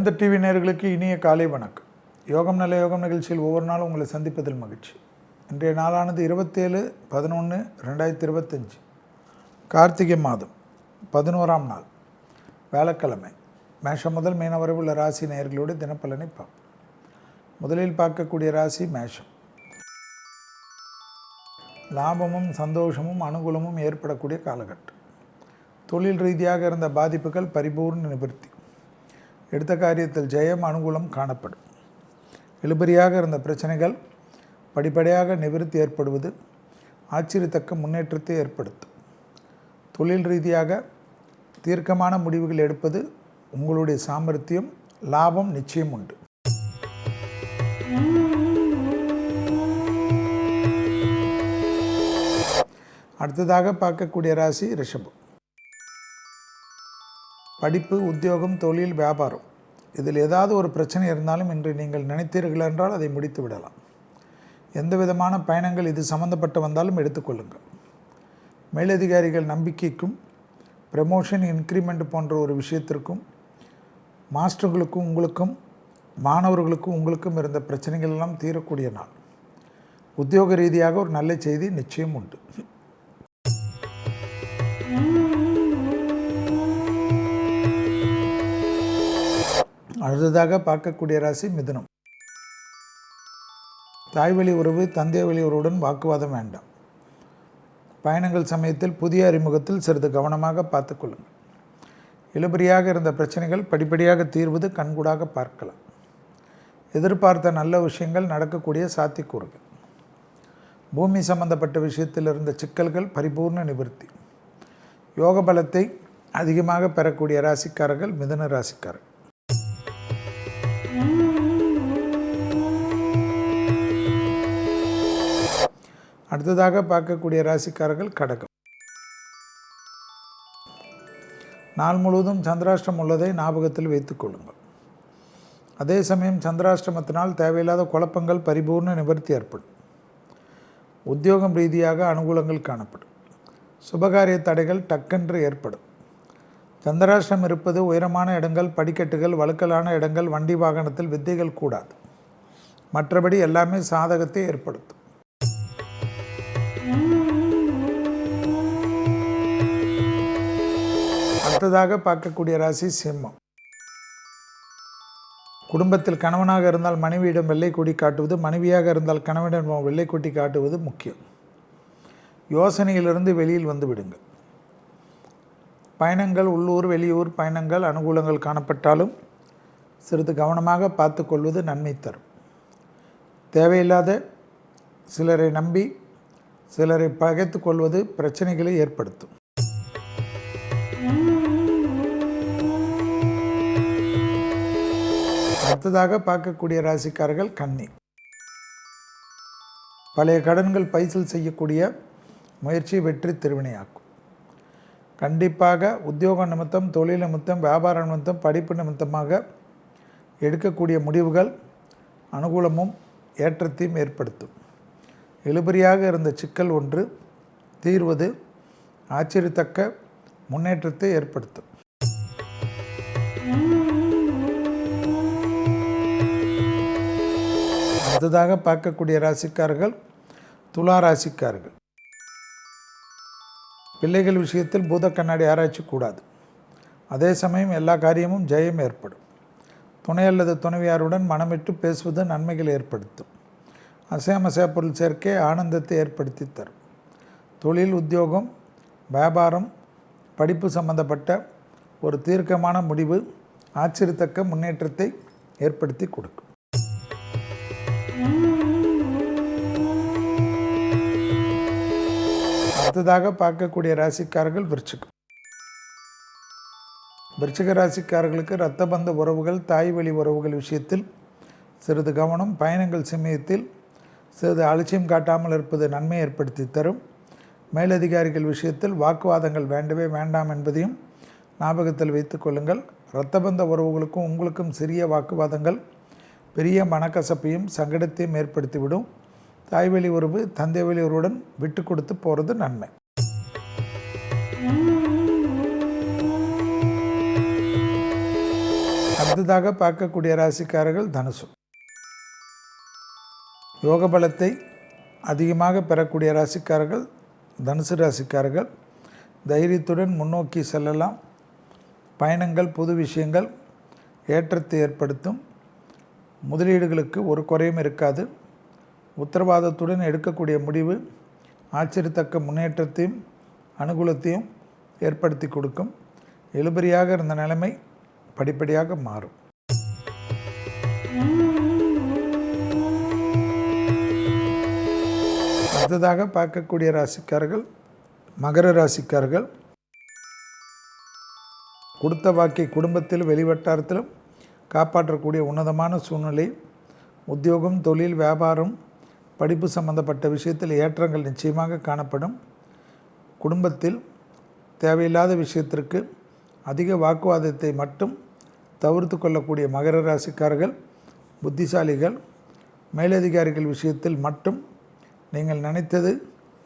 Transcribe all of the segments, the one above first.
வேந்தர் டிவி நேயர்களுக்கு இனிய காலை வணக்கம். யோகம் நல்ல யோகம் நிகழ்ச்சியில் ஒவ்வொரு நாளும் உங்களை சந்திப்பதில் மகிழ்ச்சி. இன்றைய நாளானது 27/11/2025 கார்த்திகை மாதம் 11ஆம் நாள் வியாழக்கிழமை. மேஷம் முதல் மீனம் வரை உள்ள ராசி நேயர்களோடு தினப்பலனை பார்ப்போம். முதலில் பார்க்கக்கூடிய ராசி மேஷம். லாபமும் சந்தோஷமும் அனுகூலமும் ஏற்படக்கூடிய காலகட்டம். தொழில் ரீதியாக இருந்த பாதிப்புகள் பரிபூர்ண நிவர்த்தி. எடுத்த காரியத்தில் ஜெயம் அனுகூலம் காணப்படும். இழுபறியாக இருந்த பிரச்சனைகள் படிப்படியாக நிவர்த்தி ஏற்படுவது ஆச்சரியத்தக்க முன்னேற்றத்தை ஏற்படுத்தும். தொழில் ரீதியாக தீர்க்கமான முடிவுகள் எடுப்பது உங்களுடைய சாமர்த்தியம். லாபம் நிச்சயம் உண்டு. அடுத்ததாக பார்க்கக்கூடிய ராசி ரிஷபம். படிப்பு, உத்தியோகம், தொழில், வியாபாரம் இதில் ஏதாவது ஒரு பிரச்சனை இருந்தாலும் இன்று நீங்கள் நினைத்தீர்கள் என்றால் அதை முடித்து விடலாம். எந்த விதமான பயணங்கள் இது சம்பந்தப்பட்டு வந்தாலும் எடுத்துக்கொள்ளுங்கள். மேலதிகாரிகள் நம்பிக்கைக்கும் ப்ரமோஷன், இன்க்ரிமெண்ட் போன்ற ஒரு விஷயத்திற்கும் மாஸ்டர்களுக்கும் உங்களுக்கும் மாணவர்களுக்கும் உங்களுக்கும் இருந்த பிரச்சனைகள் எல்லாம் தீரக்கூடிய நாள். உத்தியோக ரீதியாக ஒரு நல்ல செய்தி நிச்சயம் உண்டு. அடுத்ததாக பார்க்கக்கூடிய ராசி மிதுனம். தாய் வழி உறவு, தந்தை வழி உறவுடன் வாக்குவாதம் வேண்டாம். பயணங்கள் சமயத்தில் புதிய அறிமுகத்தில் சிறிது கவனமாக பார்த்துக்கொள்ளுங்கள். இழுபறியாக இருந்த பிரச்சனைகள் படிப்படியாக தீர்வது கண்கூடாக பார்க்கலாம். எதிர்பார்த்த நல்ல விஷயங்கள் நடக்கக்கூடிய சாத்தியக்கூறுகள். பூமி சம்பந்தப்பட்ட விஷயத்தில் இருந்த சிக்கல்கள் பரிபூர்ண நிவர்த்தி. யோக பலத்தை அதிகமாக பெறக்கூடிய ராசிக்காரர்கள் மிதுன ராசிக்காரர்கள். அடுத்ததாக பார்க்கக்கூடிய ராசிக்காரர்கள் கடகம். நாள் முழுவதும் சந்திராஷ்டிரம் உள்ளதை ஞாபகத்தில் வைத்துக் கொள்ளுங்கள். அதே சமயம் சந்திராஷ்டிரமத்தினால் தேவையில்லாத குழப்பங்கள் பரிபூர்ண நிவர்த்தி ஏற்படும். உத்தியோகம் ரீதியாக அனுகூலங்கள் காணப்படும். சுபகாரிய தடைகள் டக்கென்று ஏற்படும். சந்திராஷ்டிரம் இருப்பது உயரமான இடங்கள், படிக்கட்டுகள், வழுக்கலான இடங்கள், வண்டி வாகனத்தில் வித்தைகள் கூடாது. மற்றபடி எல்லாமே சாதகத்தை ஏற்படுத்தும். அடுத்ததாக பார்க்கக்கூடிய ராசி சிம்மம். குடும்பத்தில் கணவனாக இருந்தால் மனைவியிடம் வெள்ளை கொடி காட்டுவது, மனைவியாக இருந்தால் கணவனிடம் வெள்ளை கொடி காட்டுவது முக்கியம். யோசனையிலிருந்து வெளியில் வந்து விடுங்கள். பயணங்கள், உள்ளூர் வெளியூர் பயணங்கள் அனுகூலங்கள் காணப்பட்டாலும் சிறிது கவனமாக பார்த்து கொள்வது நன்மை தரும். தேவையில்லாத சிலரை நம்பி சிலரை பகைத்து கொள்வது பிரச்சனைகளை ஏற்படுத்தும். அடுத்ததாக பார்க்கக்கூடிய ராசிக்காரர்கள் கன்னி. பழைய கடன்கள் பைசல் செய்யக்கூடிய முயற்சி வெற்றி திருவினையாக்கும். கண்டிப்பாக உத்தியோக நிமித்தம், தொழில் நிமித்தம், வியாபார நிமித்தம், படிப்பு நிமித்தமாக எடுக்கக்கூடிய முடிவுகள் அனுகூலமும் ஏற்றத்தையும் ஏற்படுத்தும். இழுபறியாக இருந்த சிக்கல் ஒன்று தீர்வது ஆச்சரியத்தக்க முன்னேற்றத்தை ஏற்படுத்தும். அடுத்ததாக பார்க்கக்கூடிய ராசிக்காரர்கள் துலா ராசிக்காரர்கள். பிள்ளைகள் விஷயத்தில் பூத கண்ணாடி ஆராய்ச்சி கூடாது. அதே சமயம் எல்லா காரியமும் ஜெயம் ஏற்படும். துணை அல்லது துணைவியாருடன் மனமிட்டு பேசுவது நன்மைகள் ஏற்படுத்தும். அசையாமசையா பொருள் சேர்க்கை ஆனந்தத்தை ஏற்படுத்தி தரும். தொழில், உத்தியோகம், வியாபாரம், படிப்பு சம்பந்தப்பட்ட ஒரு தீர்க்கமான முடிவு ஆச்சரியத்தக்க முன்னேற்றத்தை ஏற்படுத்தி கொடுக்கும். அடுத்ததாக பார்க்கக்கூடிய ராசிக்காரர்கள் விருச்சிகம். விருச்சிக ராசிக்காரர்களுக்கு இரத்த பந்த உறவுகள், தாய் வழி உறவுகள் விஷயத்தில் சிறிது கவனம். பயணங்கள் சமயத்தில் சிறிது அலட்சியம் காட்டாமல் இருப்பது நன்மை ஏற்படுத்தி தரும். மேலதிகாரிகள் விஷயத்தில் வாக்குவாதங்கள் வேண்டவே வேண்டாம் என்பதையும் ஞாபகத்தில் வைத்துக் கொள்ளுங்கள். இரத்த பந்த உறவுகளுக்கும் உங்களுக்கும் சிறிய வாக்குவாதங்கள் பெரிய மனக்கசப்பையும் சங்கடத்தையும் ஏற்படுத்திவிடும். தாய்வழி உறவு, தந்தை வழி உறவுடன் விட்டு கொடுத்து போகிறது நன்மை. அடுத்ததாக பார்க்கக்கூடிய ராசிக்காரர்கள் தனுசு. யோக பலத்தை அதிகமாக பெறக்கூடிய ராசிக்காரர்கள் தனுசு ராசிக்காரர்கள். தைரியத்துடன் முன்னோக்கி செல்லலாம். பயணங்கள், புது விஷயங்கள் ஏற்றத்தை ஏற்படுத்தும். முதலீடுகளுக்கு ஒரு குறையும் இருக்காது. உத்தரவாதத்துடன் எடுக்கக்கூடிய முடிவு ஆச்சரியத்தக்க முன்னேற்றத்தையும் அனுகூலத்தையும் ஏற்படுத்தி கொடுக்கும். இழுபறியாக இருந்த நிலைமை படிப்படியாக மாறும். அடுத்ததாக பார்க்கக்கூடிய ராசிக்காரர்கள் மகர ராசிக்காரர்கள். கொடுத்த வாக்கை குடும்பத்திலும் வெளிவட்டாரத்திலும் காப்பாற்றக்கூடிய உன்னதமான சூழ்நிலை. உத்தியோகம், தொழில், வியாபாரம், படிப்பு சம்பந்தப்பட்ட விஷயத்தில் ஏற்றங்கள் நிச்சயமாக காணப்படும். குடும்பத்தில் தேவையில்லாத விஷயத்திற்கு அதிக வாக்குவாதத்தை மட்டும் தவிர்த்து கொள்ளக்கூடிய மகர ராசிக்காரர்கள் புத்திசாலிகள். மேலதிகாரிகள் விஷயத்தில் மட்டும் நீங்கள் நினைத்தது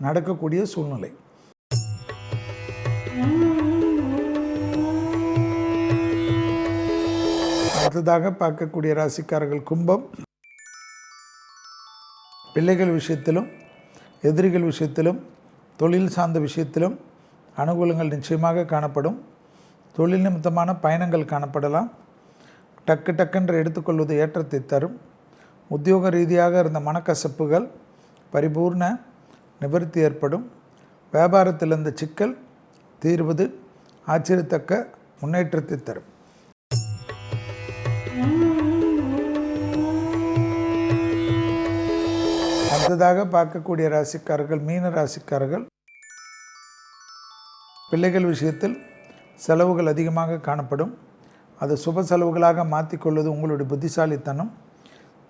நடக்கக்கூடிய சூழ்நிலை. அடுத்ததாக பார்க்கக்கூடிய ராசிக்காரர்கள் கும்பம். பிள்ளைகள் விஷயத்திலும் எதிரிகள் விஷயத்திலும் தொழில் சார்ந்த விஷயத்திலும் அனுகூலங்கள் நிச்சயமாக காணப்படும். தொழில் நிமித்தமான பயணங்கள் காணப்படலாம். டக்குன்று எடுத்துக்கொள்வது ஏற்றத்தை தரும். உத்தியோக ரீதியாக இருந்த மனக்கசப்புகள் பரிபூர்ண நிவர்த்தி ஏற்படும். வியாபாரத்தில் இருந்த சிக்கல் தீர்வது ஆச்சரியத்தக்க முன்னேற்றத்தை தரும். அடுத்ததாக பார்க்கக்கூடிய ராசிக்காரர்கள் மீன ராசிக்காரர்கள். பிள்ளைகள் விஷயத்தில் செலவுகள் அதிகமாக காணப்படும். அது சுப செலவுகளாக மாற்றிக்கொள்வது உங்களுடைய புத்திசாலித்தனம்.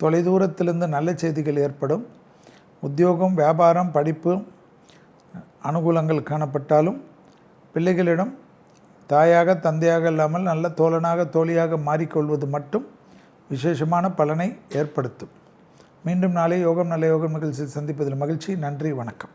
தொலைதூரத்திலிருந்து நல்ல செய்திகள் ஏற்படும். உத்தியோகம், வியாபாரம், படிப்பு அனுகூலங்கள் காணப்பட்டாலும் பிள்ளைகளிடம் தாயாக தந்தையாக இல்லாமல் நல்ல தோழனாக தோழியாக மாறிக்கொள்வது மட்டும் விசேஷமான பலனை ஏற்படுத்தும். மீண்டும் நாளை யோகம் நல்ல யோகம் நிகழ்ச்சியில் சந்திப்பதில் மகிழ்ச்சி. நன்றி, வணக்கம்.